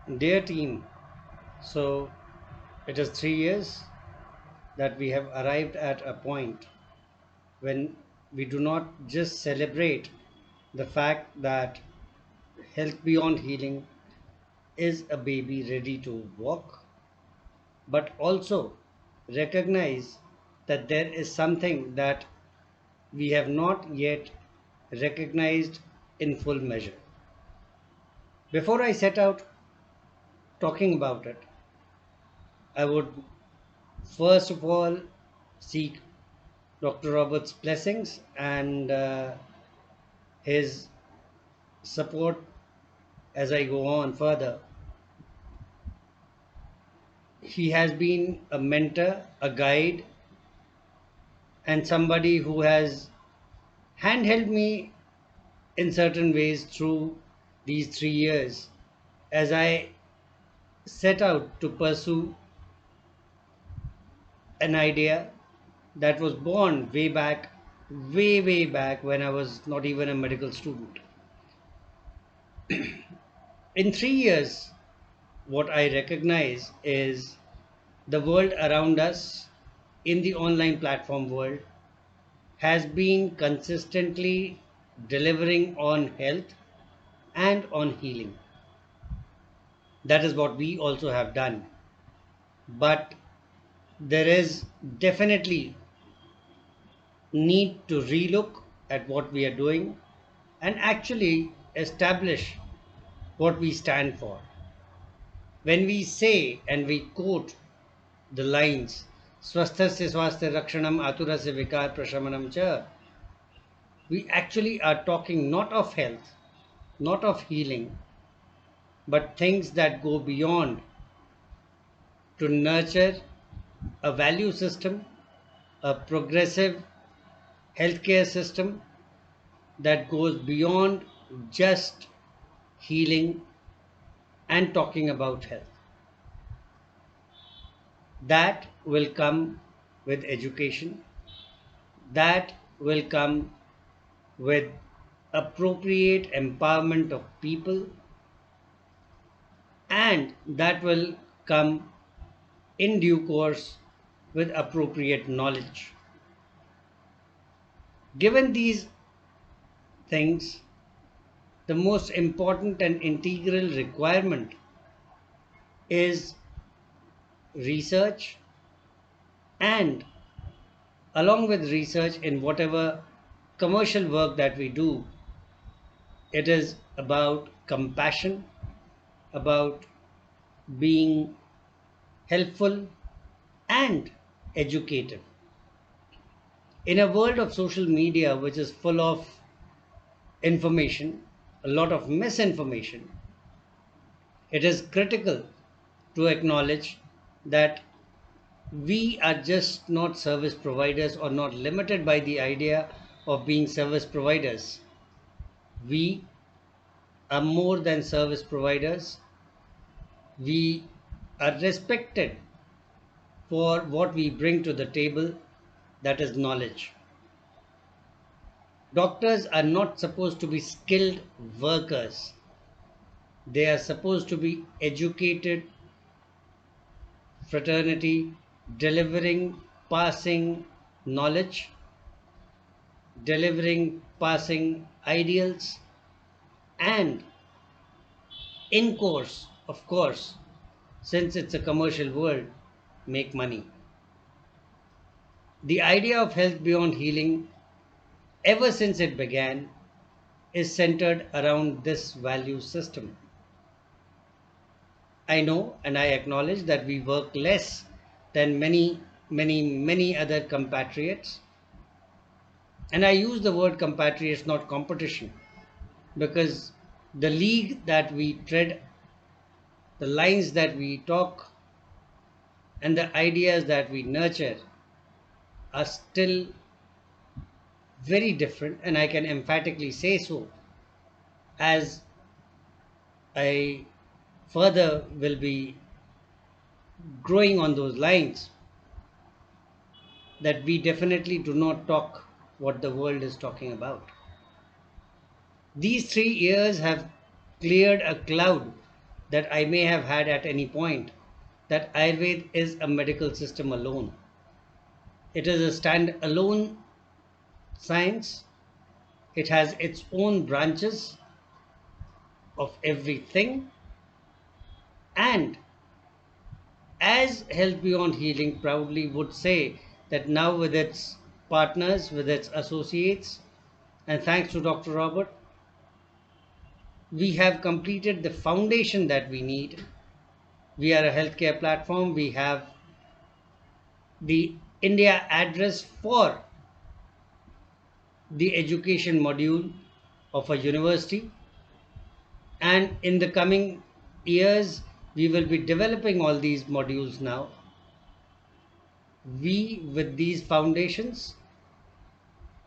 Dear team, so it is 3 years that we have arrived at a point when we do not just celebrate the fact that health beyond healing is a baby ready to walk, but also recognize that there is something that we have not yet recognized in full measure. Before I set out talking about it, I would first of all seek Dr. Robert's blessings and his support as I go on further. He has been a mentor, a guide, and somebody who has handheld me in certain ways through these 3 years as I set out to pursue an idea that was born way back, way back when I was not even a medical student. In 3 years, what I recognize is the world around us in the online platform world has been consistently delivering on health and on healing. That is what we also have done. But there is definitely need to relook at what we are doing and actually establish what we stand for. When we say and we quote the lines swasthasya swasthya rakshanam aturasya vikar prashamanam cha, we actually are talking not of health, not of healing, but things that go beyond to nurture a value system, a progressive healthcare system that goes beyond just healing and talking about health. That will come with education, that will come with appropriate empowerment of people, and that will come in due course with appropriate knowledge. Given these things, the most important and integral requirement is research, and along with research in whatever commercial work that we do, it is about compassion, about being helpful and educative. In a world of social media which is full of information, a lot of misinformation, it is critical to acknowledge that we are just not service providers or not limited by the idea of being service providers. We are more than service providers. We are respected for what we bring to the table, that is knowledge. Doctors are not supposed to be skilled workers, they are supposed to be educated fraternity delivering passing knowledge, delivering passing ideals, and in course, of course, since it's a commercial world, make money. The idea of health beyond healing, ever since it began, is centered around this value system. I know and I acknowledge that we work less than many other compatriots. And I use the word compatriots, not competition, because the league that we tread, the lines that we talk, and the ideas that we nurture are still very different. And I can emphatically say so as I further will be growing on those lines, that we definitely do not talk what the world is talking about. These 3 years have cleared a cloud that I may have had at any point, that Ayurveda is a medical system alone. It is a stand-alone science. It has its own branches of everything. And as Health Beyond Healing proudly would say, that now with its partners, with its associates, and thanks to Dr. Robert, we have completed the foundation that we need. We are a healthcare platform. We have the India address for the education module of a university. And in the coming years, we will be developing all these modules now. We, with these foundations,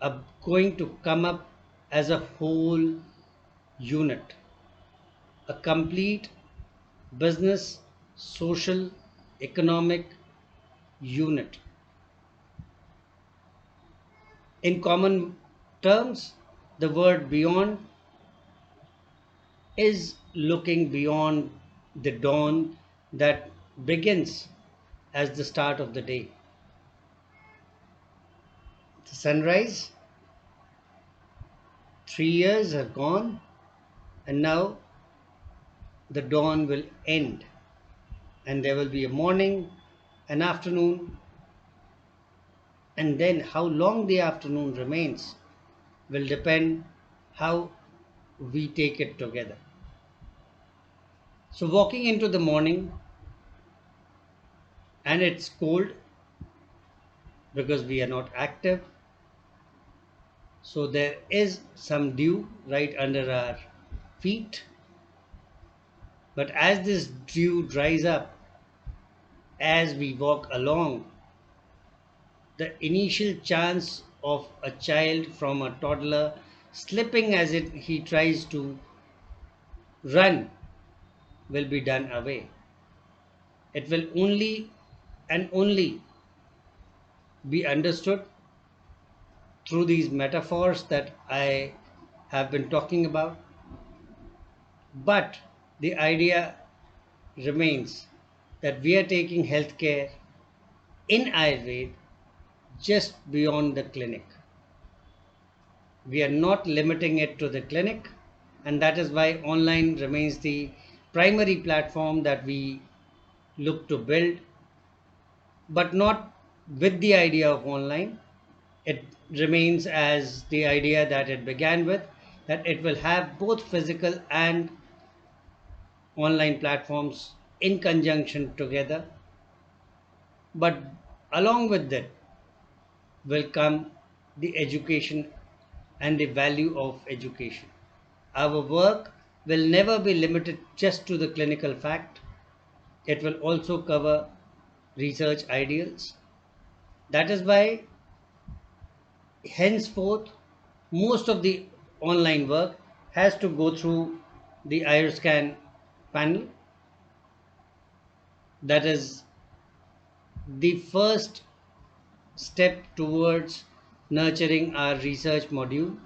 are going to come up as a whole unit, a complete business, social, economic unit. In common terms, the word beyond is looking beyond the dawn that begins as the start of the day. The sunrise, 3 years have gone, and now the dawn will end, and there will be a morning, an afternoon, and then how long the afternoon remains will depend how we take it together. So, walking into the morning and it's cold because we are not active, so there is some dew right under our feet. But as this dew dries up, as we walk along, the initial chance of a child from a toddler slipping as he tries to run will be done away. It will only and only be understood through these metaphors that I have been talking about. But the idea remains that we are taking healthcare in Ayurveda just beyond the clinic. We are not limiting it to the clinic, and that is why online remains the primary platform that we look to build, but not with the idea of online. It remains as the idea that it began with, that it will have both physical and online platforms in conjunction together. But along with that will come the education and the value of education. Our work will never be limited just to the clinical fact. It will also cover research ideals. That is why henceforth most of the online work has to go through the IRScan panel. That is the first step towards nurturing our research module,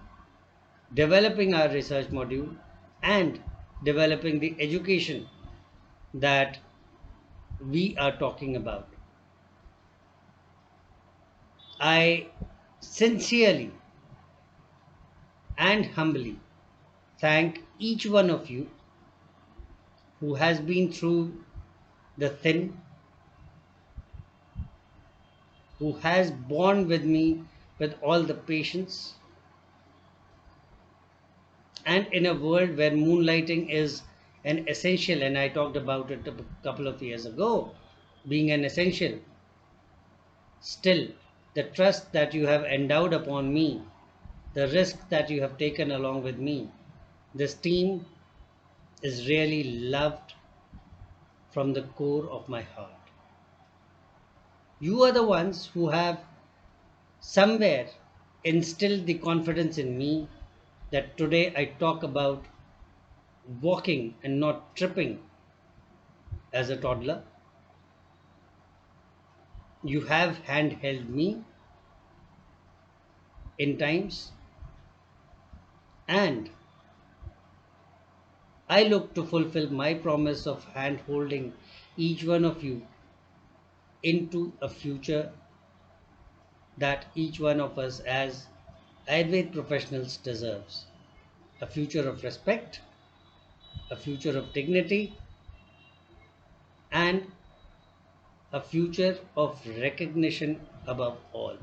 developing our research module, and developing the education that we are talking about. I sincerely and humbly thank each one of you who has been through the thin, who has borne with me with all the patience. And in a world where moonlighting is an essential, and I talked about it a couple of years ago, being an essential, still, the trust that you have endowed upon me, the risk that you have taken along with me, this team is really loved from the core of my heart. You are the ones who have somewhere instilled the confidence in me that today I talk about walking and not tripping as a toddler. You have handheld me in times, and I look to fulfill my promise of hand holding each one of you into a future that each one of us as Ayurveda professionals deserves. A future of respect, a future of dignity, and a future of recognition above all.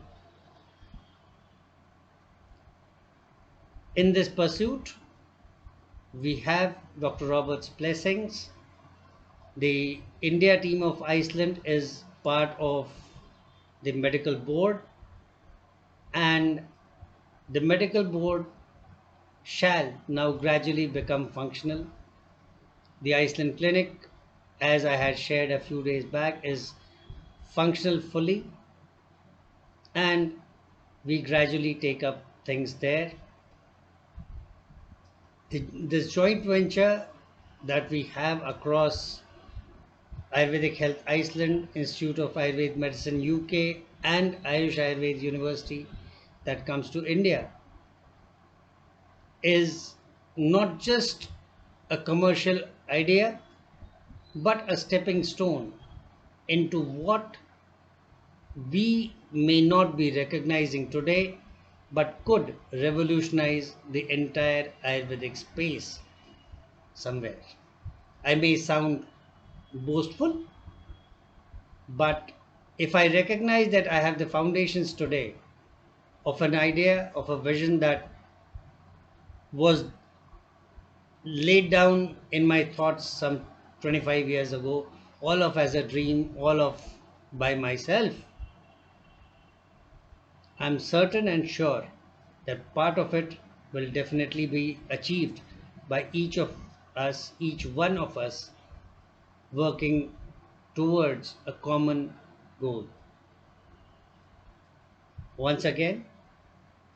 In this pursuit, we have Dr. Robert's blessings. The India team of Iceland is part of the medical board, and the medical board shall now gradually become functional. The Iceland clinic, as I had shared a few days back, is functional fully, and we gradually take up things there. This joint venture that we have across Ayurvedic Health Iceland, Institute of Ayurvedic Medicine UK, and Ayush Ayurveda University that comes to India is not just a commercial idea but a stepping stone into what we may not be recognizing today but could revolutionize the entire Ayurvedic space somewhere. I may sound boastful, but if I recognize that I have the foundations today of an idea, of a vision that was laid down in my thoughts some 25 years ago, all of as a dream, all of by myself, I'm certain and sure that part of it will definitely be achieved by each of us, each one of us working towards a common goal. Once again,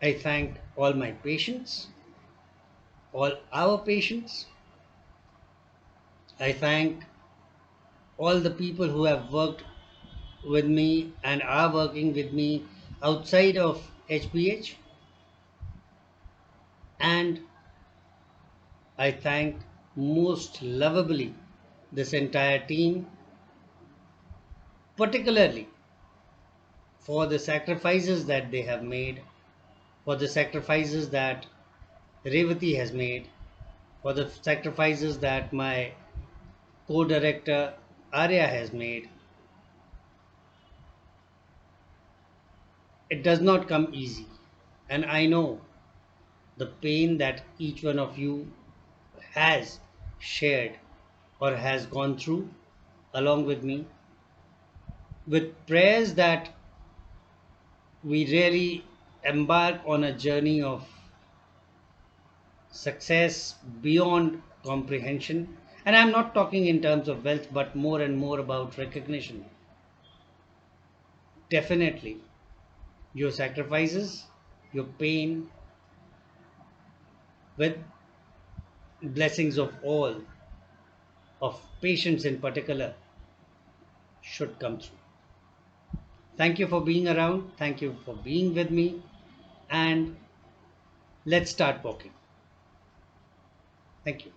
I thank all my patients, all our patients. I thank all the people who have worked with me and are working with me outside of HPH. And I thank most lovably this entire team, particularly for the sacrifices that they have made, for the sacrifices that Revati has made, for the sacrifices that my co director Arya has made. It does not come easy. And I know the pain that each one of you has shared or has gone through along with me, with prayers that we really embark on a journey of success beyond comprehension. And I'm not talking in terms of wealth, but more and more about recognition. Definitely, your sacrifices, your pain, with blessings of all, of patients in particular, should come through. Thank you for being around. Thank you for being with me. And let's start walking. Thank you.